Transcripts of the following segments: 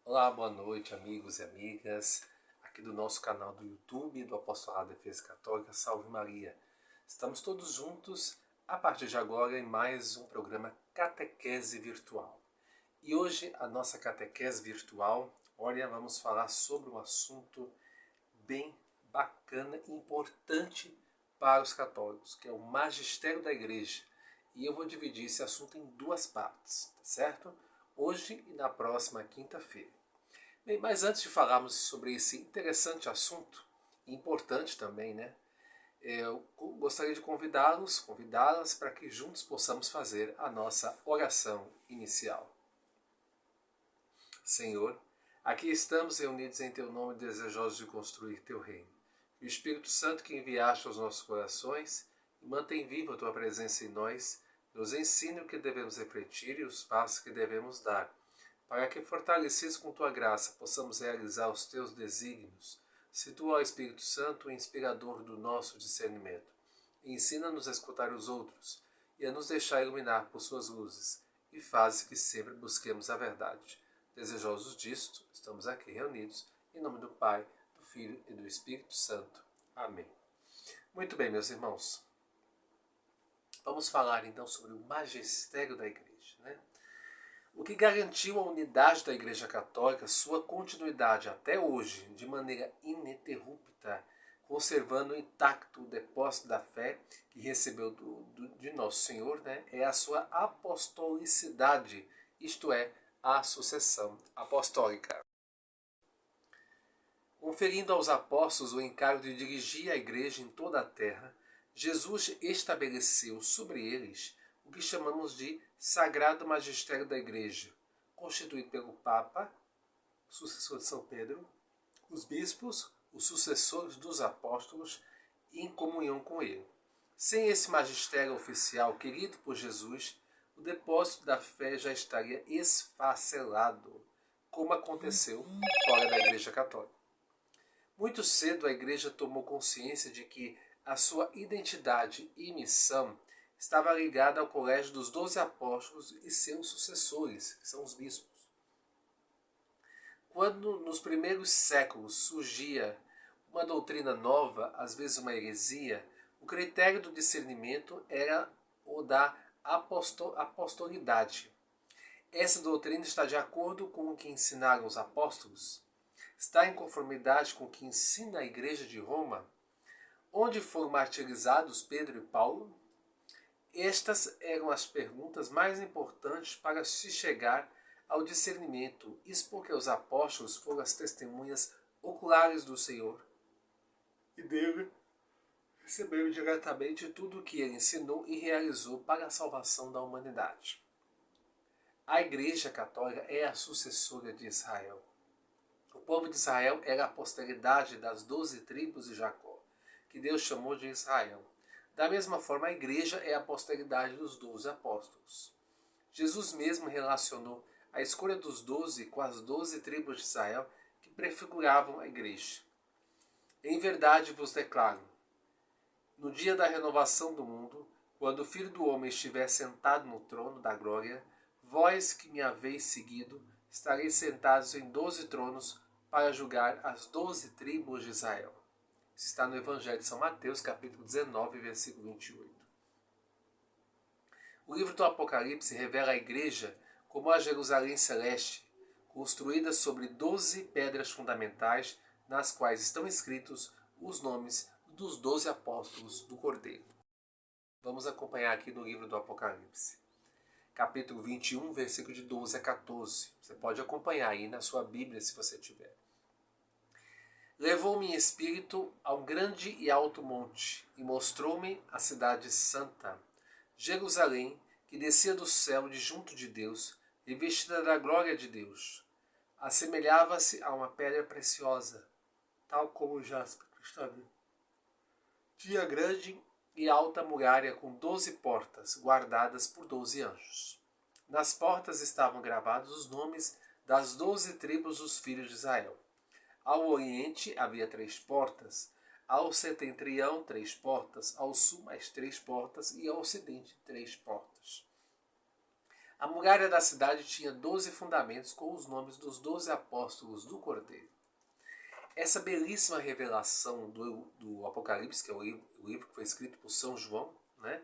Olá, boa noite, amigos e amigas, aqui do nosso canal do YouTube do Apostolado Defesa Católica, Salve Maria. Estamos todos juntos a partir de agora em mais um programa Catequese Virtual. E hoje a nossa catequese virtual, olha, vamos falar sobre um assunto bem bacana e importante para os católicos, que é o magistério da Igreja. E eu vou dividir esse assunto em duas partes, tá certo? Hoje e na próxima quinta-feira. Bem, mas antes de falarmos sobre esse interessante assunto, e importante também, né? Eu gostaria de convidá-las para que juntos possamos fazer a nossa oração inicial. Senhor, aqui estamos reunidos em Teu nome, desejosos de construir Teu reino. Que o Espírito Santo que enviaste aos nossos corações e mantém viva a Tua presença em nós, nos ensine o que devemos refletir e os passos que devemos dar, para que, fortalecidos com Tua graça, possamos realizar os Teus desígnios. Se Tu, ó Espírito Santo, o inspirador do nosso discernimento, ensina-nos a escutar os outros e a nos deixar iluminar por Suas luzes, e faz que sempre busquemos a verdade. Desejosos disto, estamos aqui reunidos, em nome do Pai, do Filho e do Espírito Santo. Amém. Muito bem, meus irmãos. Vamos falar então sobre o magistério da Igreja, né? O que garantiu a unidade da Igreja Católica, sua continuidade até hoje, de maneira ininterrupta, conservando intacto o depósito da fé que recebeu de Nosso Senhor, né, é a sua apostolicidade, isto é, a sucessão apostólica. Conferindo aos apóstolos o encargo de dirigir a Igreja em toda a terra, Jesus estabeleceu sobre eles o que chamamos de Sagrado Magistério da Igreja, constituído pelo Papa, sucessor de São Pedro, os bispos, os sucessores dos apóstolos, em comunhão com ele. Sem esse magistério oficial querido por Jesus, o depósito da fé já estaria esfacelado, como aconteceu fora da Igreja Católica. Muito cedo a Igreja tomou consciência de que a sua identidade e missão estava ligada ao colégio dos 12 apóstolos e seus sucessores, que são os bispos. Quando nos primeiros séculos surgia uma doutrina nova, às vezes uma heresia, o critério do discernimento era o da apostolidade. Essa doutrina está de acordo com o que ensinaram os apóstolos? Está em conformidade com o que ensina a Igreja de Roma? Onde foram martirizados Pedro e Paulo? Estas eram as perguntas mais importantes para se chegar ao discernimento, isso porque os apóstolos foram as testemunhas oculares do Senhor e dele receberam diretamente tudo o que ele ensinou e realizou para a salvação da humanidade. A Igreja Católica é a sucessora de Israel. O povo de Israel era a posteridade das 12 tribos de Jacó, que Deus chamou de Israel. Da mesma forma, a Igreja é a posteridade dos 12 apóstolos. Jesus mesmo relacionou a escolha dos 12 com as 12 tribos de Israel que prefiguravam a Igreja. Em verdade vos declaro, no dia da renovação do mundo, quando o Filho do Homem estiver sentado no trono da glória, vós que me haveis seguido, estareis sentados em 12 tronos para julgar as 12 tribos de Israel. Isso está no Evangelho de São Mateus, capítulo 19, versículo 28. O livro do Apocalipse revela a Igreja como a Jerusalém Celeste, construída sobre 12 pedras fundamentais, nas quais estão escritos os nomes dos 12 apóstolos do Cordeiro. Vamos acompanhar aqui no livro do Apocalipse. Capítulo 21, versículo de 12 a 14. Você pode acompanhar aí na sua Bíblia, se você tiver. Levou-me em espírito a um grande e alto monte, e mostrou-me a cidade santa, Jerusalém, que descia do céu de junto de Deus, revestida da glória de Deus. Assemelhava-se a uma pedra preciosa, tal como o jaspe cristalino. Tinha grande e alta muralha com 12 portas, guardadas por 12 anjos. Nas portas estavam gravados os nomes das 12 tribos dos filhos de Israel. Ao oriente havia 3 portas, ao setentrião 3 portas, ao sul mais 3 portas e ao ocidente 3 portas. A muralha da cidade tinha 12 fundamentos com os nomes dos 12 apóstolos do Cordeiro. Essa belíssima revelação do Apocalipse, que é o livro que foi escrito por São João, né,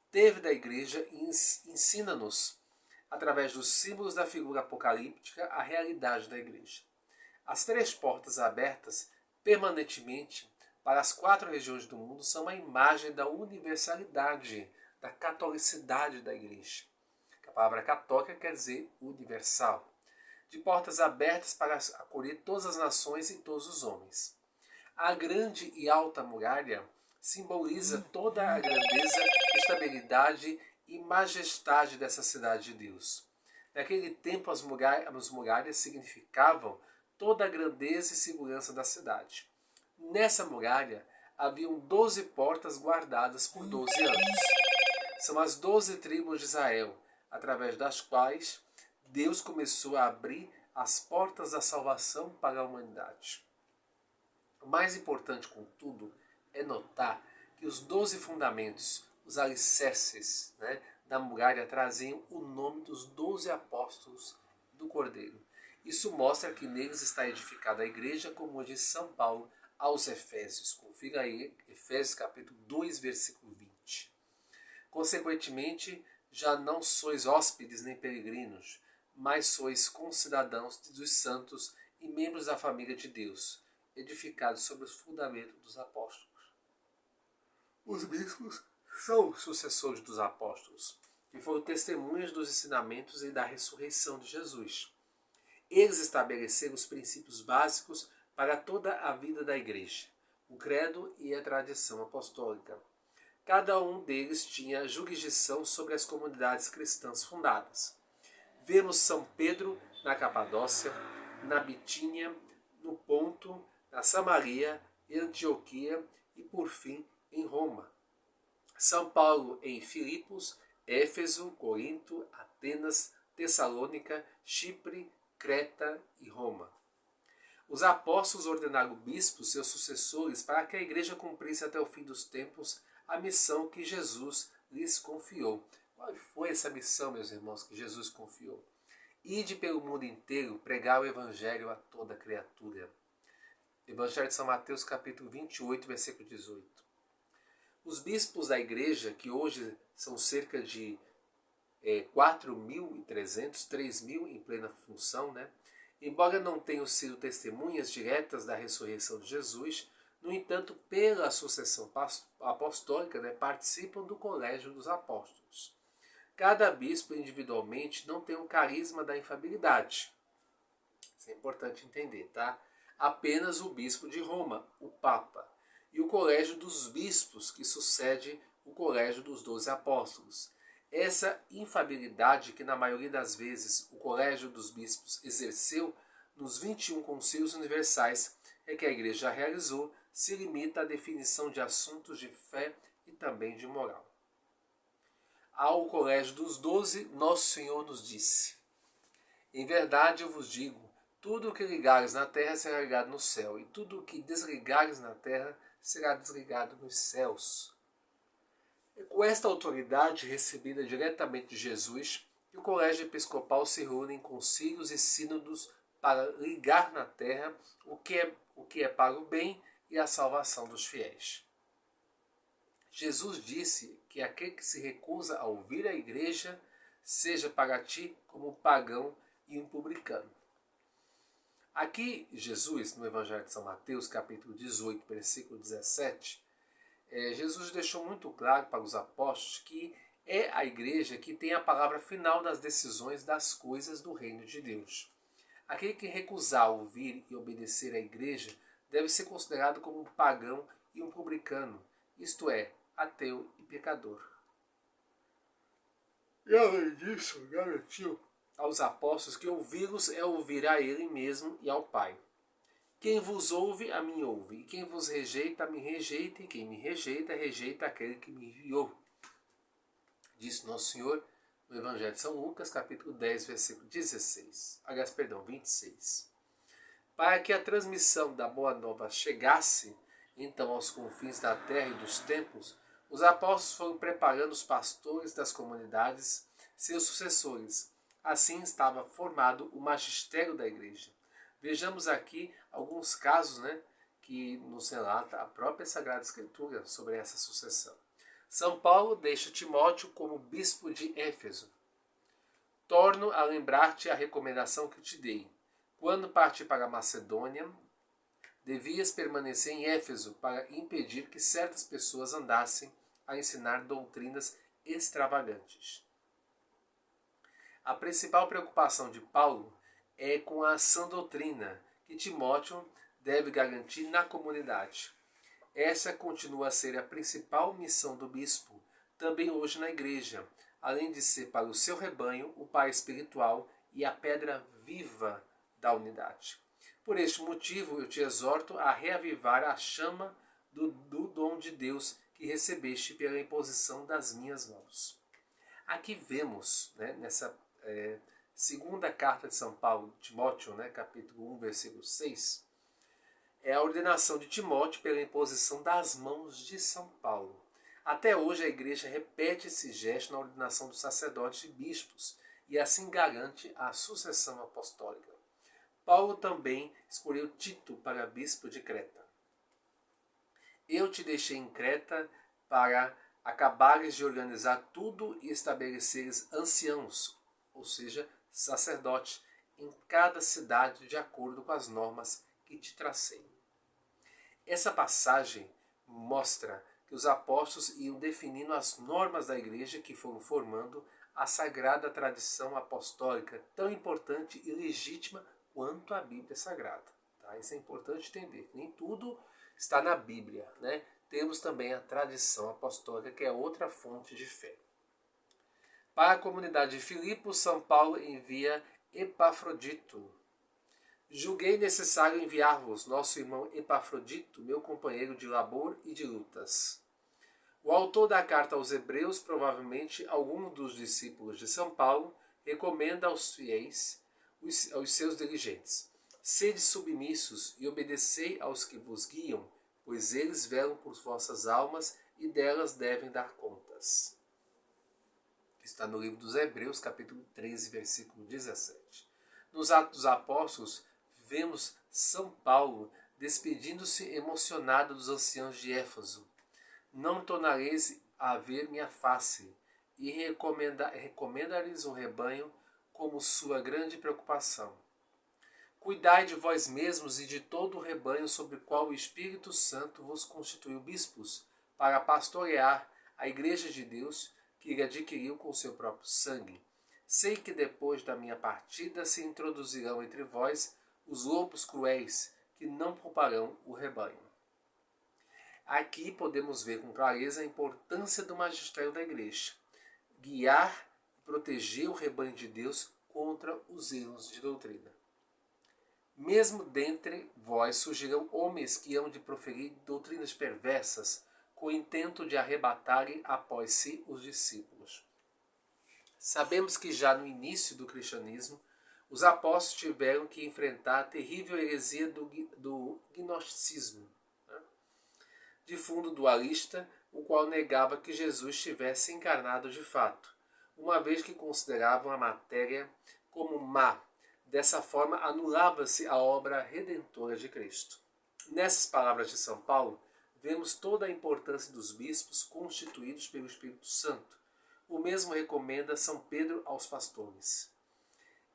teve da igreja e ensina-nos, através dos símbolos da figura apocalíptica, a realidade da igreja. As 3 portas abertas permanentemente para as 4 regiões do mundo são a imagem da universalidade, da catolicidade da igreja. A palavra católica quer dizer universal. De portas abertas para acolher todas as nações e todos os homens. A grande e alta muralha simboliza toda a grandeza, estabilidade e majestade dessa cidade de Deus. Naquele tempo as muralhas significavam toda a grandeza e segurança da cidade. Nessa muralha haviam 12 portas guardadas por 12 anos. São as 12 tribos de Israel, através das quais Deus começou a abrir as portas da salvação para a humanidade. O mais importante, contudo, é notar que os 12 fundamentos, os alicerces, né, da muralha traziam o nome dos 12 apóstolos do Cordeiro. Isso mostra que neles está edificada a igreja, como diz São Paulo aos Efésios. Confira aí, Efésios capítulo 2, versículo 20. Consequentemente, já não sois hóspedes nem peregrinos, mas sois concidadãos dos santos e membros da família de Deus, edificados sobre os fundamentos dos apóstolos. Os bispos são sucessores dos apóstolos, que foram testemunhas dos ensinamentos e da ressurreição de Jesus. Eles estabeleceram os princípios básicos para toda a vida da igreja, o credo e a tradição apostólica. Cada um deles tinha jurisdição sobre as comunidades cristãs fundadas. Vemos São Pedro na Capadócia, na Bitínia, no Ponto, na Samaria, em Antioquia e, por fim, em Roma. São Paulo em Filipos, Éfeso, Corinto, Atenas, Tessalônica, Chipre, Creta e Roma. Os apóstolos ordenaram bispos, seus sucessores, para que a igreja cumprisse até o fim dos tempos a missão que Jesus lhes confiou. Qual foi essa missão, meus irmãos, que Jesus confiou? Ide pelo mundo inteiro, pregar o evangelho a toda criatura. Evangelho de São Mateus, capítulo 28, versículo 18. Os bispos da igreja, que hoje são cerca de 4.300, 3.000 em plena função, né? Embora não tenham sido testemunhas diretas da ressurreição de Jesus, no entanto, pela sucessão apostólica, né, participam do colégio dos apóstolos. Cada bispo individualmente não tem um carisma da infabilidade. Isso é importante entender, tá? Apenas o bispo de Roma, o Papa, e o colégio dos bispos, que sucede o colégio dos 12 apóstolos. Essa infabilidade que na maioria das vezes o colégio dos bispos exerceu nos 21 concílios universais é que a igreja realizou, se limita à definição de assuntos de fé e também de moral. Ao colégio dos 12, Nosso Senhor nos disse: em verdade eu vos digo, tudo o que ligares na terra será ligado no céu, e tudo o que desligares na terra será desligado nos céus. É com esta autoridade recebida diretamente de Jesus que o colégio episcopal se reúne em concílios e sínodos para ligar na terra o que é para o bem e a salvação dos fiéis. Jesus disse que aquele que se recusa a ouvir a igreja seja para ti como um pagão e um publicano. Aqui, Jesus, no Evangelho de São Mateus, capítulo 18, versículo 17, Jesus deixou muito claro para os apóstolos que é a igreja que tem a palavra final das decisões das coisas do reino de Deus. Aquele que recusar ouvir e obedecer à igreja deve ser considerado como um pagão e um publicano, isto é, ateu e pecador. E além disso, garantiu aos apóstolos que ouvi-los é ouvir a ele mesmo e ao Pai. Quem vos ouve, a mim ouve, e quem vos rejeita, a mim rejeita, e quem me rejeita, rejeita aquele que me enviou. Disse Nosso Senhor no Evangelho de São Lucas, capítulo 10, versículo 26. Para que a transmissão da Boa Nova chegasse, então, aos confins da terra e dos tempos, os apóstolos foram preparando os pastores das comunidades seus sucessores. Assim estava formado o magistério da igreja. Vejamos aqui alguns casos, que nos relata a própria Sagrada Escritura sobre essa sucessão. São Paulo deixa Timóteo como bispo de Éfeso. Torno a lembrar-te a recomendação que te dei. Quando parti para a Macedônia, devias permanecer em Éfeso para impedir que certas pessoas andassem a ensinar doutrinas extravagantes. A principal preocupação de Paulo é com a sã doutrina que Timóteo deve garantir na comunidade. Essa continua a ser a principal missão do bispo, também hoje na igreja, além de ser para o seu rebanho o pai espiritual e a pedra viva da unidade. Por este motivo, eu te exorto a reavivar a chama do dom de Deus que recebeste pela imposição das minhas mãos. Aqui vemos, nessa segunda carta de São Paulo, Timóteo, capítulo 1, versículo 6, é a ordenação de Timóteo pela imposição das mãos de São Paulo. Até hoje a igreja repete esse gesto na ordenação dos sacerdotes e bispos e assim garante a sucessão apostólica. Paulo também escolheu Tito para bispo de Creta. Eu te deixei em Creta para acabares de organizar tudo e estabeleceres anciãos, ou seja, sacerdotes, em cada cidade de acordo com as normas que te tracei. Essa passagem mostra que os apóstolos iam definindo as normas da igreja que foram formando a sagrada tradição apostólica, tão importante e legítima quanto a Bíblia Sagrada. Tá? Isso é importante entender. Nem tudo está na Bíblia. Temos também a tradição apostólica, que é outra fonte de fé. Para a comunidade de Filipos, São Paulo envia Epafrodito. Julguei necessário enviar-vos nosso irmão Epafrodito, meu companheiro de labor e de lutas. O autor da carta aos Hebreus, provavelmente algum dos discípulos de São Paulo, recomenda aos fiéis, aos seus dirigentes: sede submissos e obedecei aos que vos guiam, pois eles velam por vossas almas e delas devem dar contas. Está no livro dos Hebreus, capítulo 13, versículo 17. Nos Atos dos Apóstolos, vemos São Paulo despedindo-se emocionado dos anciãos de Éfeso. Não tornareis a ver minha face, e recomenda-lhes o rebanho como sua grande preocupação. Cuidai de vós mesmos e de todo o rebanho sobre o qual o Espírito Santo vos constituiu bispos, para pastorear a igreja de Deus, que ele adquiriu com seu próprio sangue. Sei que depois da minha partida se introduzirão entre vós os lobos cruéis, que não pouparão o rebanho. Aqui podemos ver com clareza a importância do magistério da igreja. Guiar e proteger o rebanho de Deus contra os erros de doutrina. Mesmo dentre vós surgirão homens que hão de proferir doutrinas perversas, com o intento de arrebatarem após si os discípulos. Sabemos que já no início do cristianismo, os apóstolos tiveram que enfrentar a terrível heresia do gnosticismo, de fundo dualista, o qual negava que Jesus estivesse encarnado de fato, uma vez que consideravam a matéria como má. Dessa forma, anulava-se a obra redentora de Cristo. Nessas palavras de São Paulo, vemos toda a importância dos bispos constituídos pelo Espírito Santo. O mesmo recomenda São Pedro aos pastores.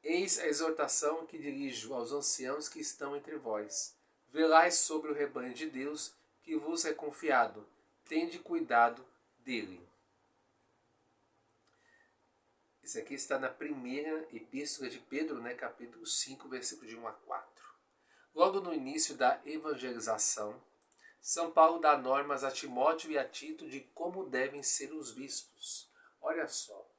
Eis a exortação que dirijo aos anciãos que estão entre vós. Velai sobre o rebanho de Deus que vos é confiado. Tende cuidado dele. Isso aqui está na primeira epístola de Pedro, capítulo 5, versículo de 1 a 4. Logo no início da evangelização, São Paulo dá normas a Timóteo e a Tito de como devem ser os bispos. Olha só.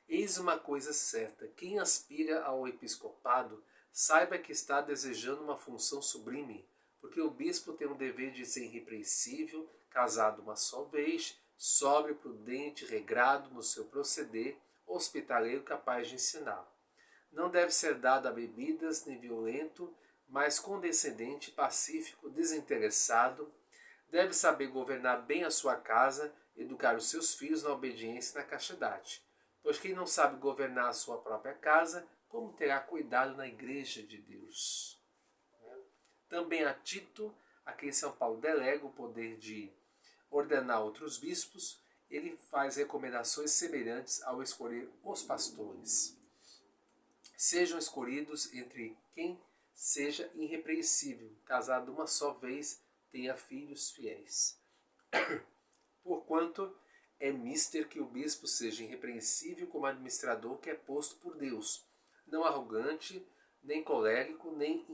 Eis uma coisa certa, quem aspira ao episcopado, saiba que está desejando uma função sublime, porque o bispo tem um dever de ser irrepreensível, casado uma só vez, sóbrio, prudente, regrado no seu proceder, hospitaleiro, capaz de ensinar. Não deve ser dado a bebidas, nem violento, mas condescendente, pacífico, desinteressado. Deve saber governar bem a sua casa, educar os seus filhos na obediência e na castidade. Pois quem não sabe governar a sua própria casa, como terá cuidado na igreja de Deus? Também a Tito, a quem São Paulo delega o poder de ordenar outros bispos, ele faz recomendações semelhantes ao escolher os pastores. Sejam escolhidos entre quem seja irrepreensível, casado uma só vez, tenha filhos fiéis. Porquanto é mister que o bispo seja irrepreensível como administrador que é posto por Deus, não arrogante, nem colérico, nem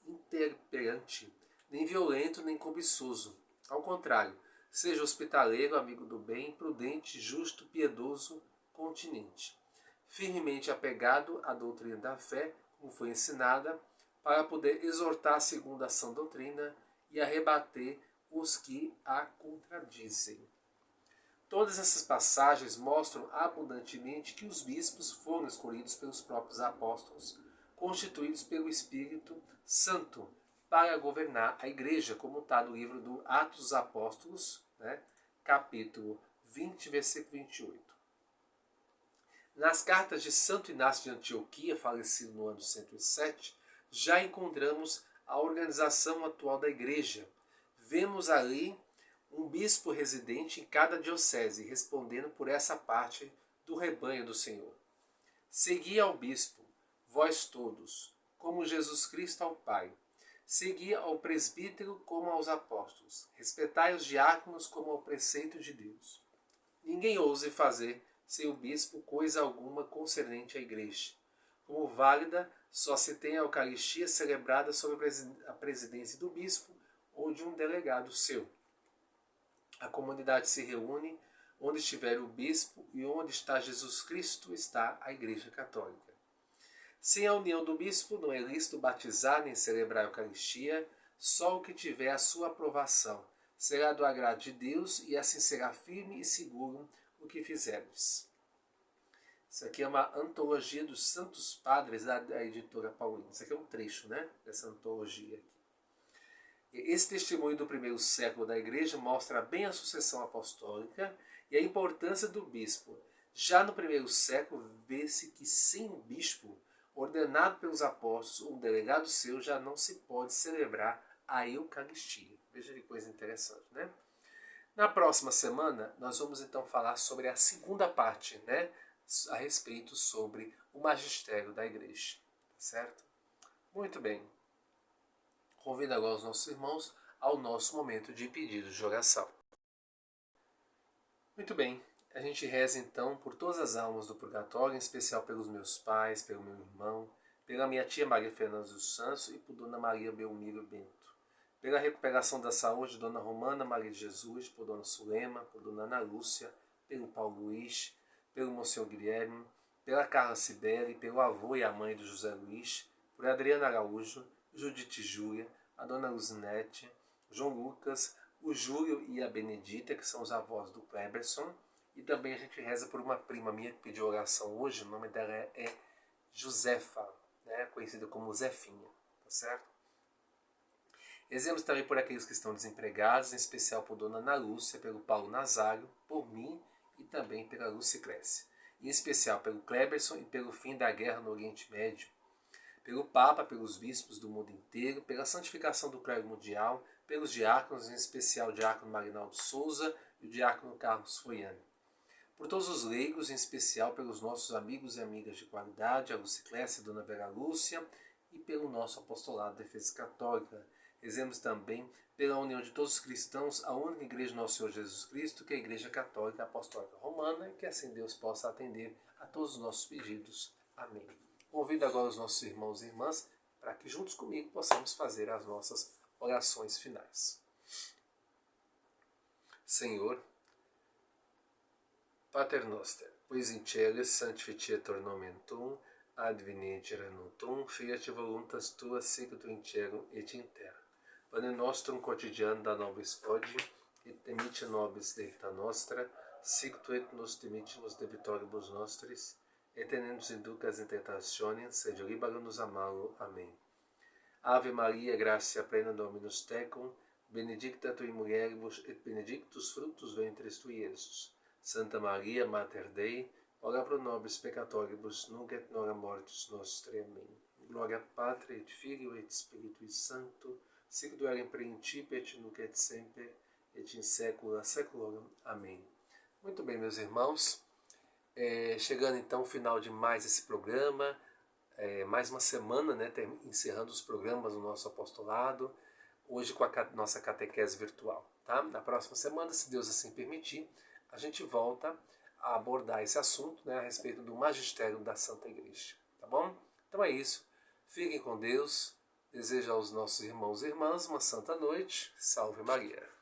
interperante, nem violento, nem cobiçoso. Ao contrário, seja hospitaleiro, amigo do bem, prudente, justo, piedoso, continente, firmemente apegado à doutrina da fé, como foi ensinada, para poder exortar segundo a sã doutrina e a rebater os que a contradizem. Todas essas passagens mostram abundantemente que os bispos foram escolhidos pelos próprios apóstolos, constituídos pelo Espírito Santo, para governar a igreja, como está no livro do Atos dos Apóstolos, né, capítulo 20, versículo 28. Nas cartas de Santo Inácio de Antioquia, falecido no ano 107, já encontramos a organização atual da igreja. Vemos ali um bispo residente em cada diocese, respondendo por essa parte do rebanho do Senhor. Segui ao bispo, vós todos, como Jesus Cristo ao Pai. Segui ao presbítero como aos apóstolos. Respeitai os diáconos como ao preceito de Deus. Ninguém ouse fazer sem o bispo coisa alguma concernente à igreja. Como válida, só se tem a Eucaristia celebrada sob a presidência do bispo ou de um delegado seu. A comunidade se reúne onde estiver o bispo e onde está Jesus Cristo está a Igreja Católica. Sem a união do bispo não é lícito batizar nem celebrar a Eucaristia, só o que tiver a sua aprovação será do agrado de Deus e assim será firme e seguro o que fizerdes. Isso aqui é uma antologia dos Santos Padres da editora Paulina. Isso aqui é um trecho, né, dessa antologia aqui. Esse testemunho do primeiro século da Igreja mostra bem a sucessão apostólica e a importância do bispo. Já no primeiro século, vê-se que sem um bispo ordenado pelos apóstolos, um delegado seu, já não se pode celebrar a Eucaristia. Veja que coisa interessante, né? Na próxima semana, nós vamos então falar sobre a segunda parte, né, a respeito sobre o magistério da Igreja. Certo? Muito bem. Convido agora os nossos irmãos ao nosso momento de pedido de oração. Muito bem, a gente reza então por todas as almas do purgatório, em especial pelos meus pais, pelo meu irmão, pela minha tia Maria Fernanda dos Santos e por Dona Maria Belmiro Bento. Pela recuperação da saúde de Dona Romana Maria de Jesus, por Dona Sulema, por Dona Ana Lúcia, pelo Paulo Luiz, pelo Monsenhor Guilherme, pela Carla Sibeli, pelo avô e a mãe do José Luiz, por Adriana Araújo, Judite Júlia, a Dona Luzinete, João Lucas, o Júlio e a Benedita, que são os avós do Kleberson. E também a gente reza por uma prima minha que pediu oração hoje, o nome dela é Josefa, né, conhecida como Zefinha, tá certo? Rezemos também por aqueles que estão desempregados, em especial por Dona Ana Lúcia, pelo Paulo Nazário, por mim e também pela Lúcia Cresce. Em especial pelo Kleberson e pelo fim da guerra no Oriente Médio, pelo Papa, pelos bispos do mundo inteiro, pela santificação do clero mundial, pelos diáconos, em especial o diácono Marinaldo Souza e o diácono Carlos Foiane. Por todos os leigos, em especial pelos nossos amigos e amigas de qualidade, a Luciclésia e a Dona Vera Lúcia, e pelo nosso apostolado de defesa católica. Rezemos também pela união de todos os cristãos, a única igreja do nosso Senhor Jesus Cristo, que é a Igreja Católica Apostólica Romana, e que assim Deus possa atender a todos os nossos pedidos. Amém. Convido agora os nossos irmãos e irmãs para que juntos comigo possamos fazer as nossas orações finais. Senhor, Pater Noster, quis in celis sanctificetur nomen tuum, adveniat notum, fiat voluntas tua sicut in cielo et in terra. Pane nostrum quotidianum da nobis hodie, et dimitte nobis debita nostra, sicut et nos dimittimus debitoribus nostris, et ne nos inducas in tentationem, sed libera-nos a malo. Amém. Ave Maria, gratia plena Dominus tecum, benedicta tui mulieribus et benedictus fructus ventris tui, Iesus. Santa Maria, Mater Dei, ora pro nobis peccatoribus, nunc et nora mortis nostre. Amém. Gloria Patri et Filio et Spiritui Sancto, sic duer in principio et nunc et semper et in saecula saeculorum. Amém. Muito bem, meus irmãos, chegando então ao final de mais esse programa, mais uma semana, né, encerrando os programas do nosso apostolado, hoje com a nossa catequese virtual. Tá? Na próxima semana, se Deus assim permitir, a gente volta a abordar esse assunto, né, a respeito do magistério da Santa Igreja. Tá bom? Então é isso. Fiquem com Deus. Desejo aos nossos irmãos e irmãs uma santa noite. Salve Maria.